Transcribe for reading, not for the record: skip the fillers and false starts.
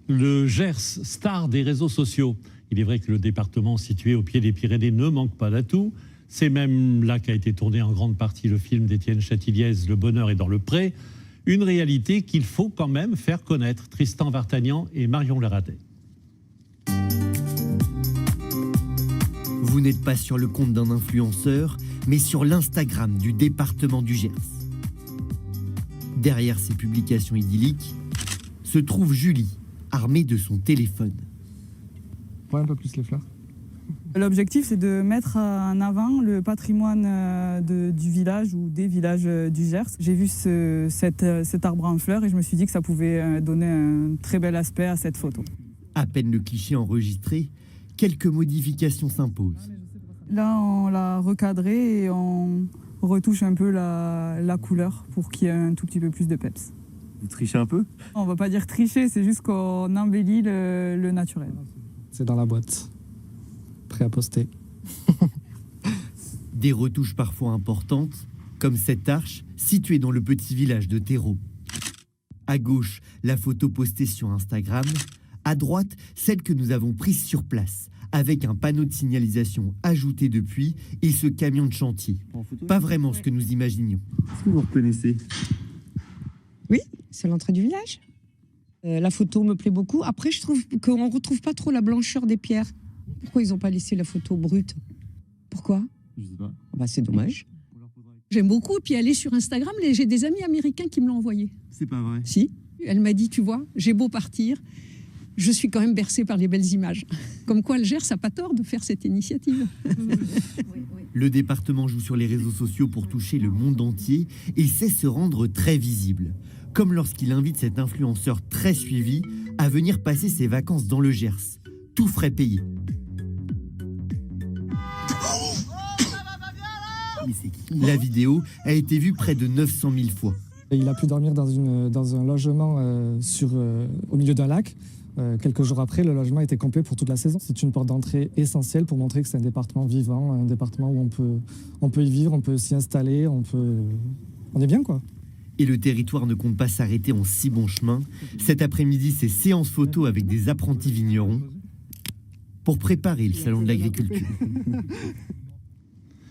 Le Gers, star des réseaux sociaux. Il est vrai que le département situé au pied des Pyrénées ne manque pas d'atouts. C'est même là qu'a été tourné en grande partie le film d'Étienne Châtilliez, Le bonheur est dans le pré. Une réalité qu'il faut quand même faire connaître. Tristan Vartagnan et Marion Leradet. Vous n'êtes pas sur le compte d'un influenceur, mais sur l'Instagram du département du Gers. Derrière ces publications idylliques, se trouve Julie, armée de son téléphone. Ouais, un peu plus les fleurs. L'objectif, c'est de mettre en avant le patrimoine du village ou des villages du Gers. J'ai vu cet arbre en fleurs et je me suis dit que ça pouvait donner un très bel aspect à cette photo. À peine le cliché enregistré, quelques modifications s'imposent. Là, on l'a recadré et on retouche un peu la couleur pour qu'il y ait un tout petit peu plus de peps. Vous trichez un peu? On va pas dire tricher, c'est juste qu'on embellit le naturel. C'est dans la boîte. Prêt à poster. Des retouches parfois importantes, comme cette arche située dans le petit village de Terreau. À gauche, la photo postée sur Instagram. À droite, celle que nous avons prise sur place, avec un panneau de signalisation ajouté depuis et ce camion de chantier. Pas vraiment ce que nous imaginions. Est-ce que vous reconnaissez? Oui, c'est l'entrée du village. La photo me plaît beaucoup. Après, je trouve qu'on ne retrouve pas trop la blancheur des pierres. Pourquoi ils n'ont pas laissé la photo brute? Pourquoi? Je sais pas. Bah, c'est dommage. J'aime beaucoup. Et puis elle est sur Instagram. J'ai des amis américains qui me l'ont envoyée. C'est pas vrai. Si. Elle m'a dit, tu vois, j'ai beau partir, je suis quand même bercée par les belles images. Comme quoi, le Gers n'a pas tort de faire cette initiative. Le département joue sur les réseaux sociaux pour toucher le monde entier et sait se rendre très visible. Comme lorsqu'il invite cet influenceur très suivi à venir passer ses vacances dans le Gers. Tout frais payé. La vidéo a été vue près de 900 000 fois. Il a pu dormir dans un logement au milieu d'un lac. Quelques jours après, le logement était complet pour toute la saison. C'est une porte d'entrée essentielle pour montrer que c'est un département vivant, un département où on peut y vivre, on peut s'y installer, on est bien, quoi. Et le territoire ne compte pas s'arrêter en si bon chemin. Cet après-midi, c'est séance photo avec des apprentis vignerons pour préparer le salon de l'agriculture.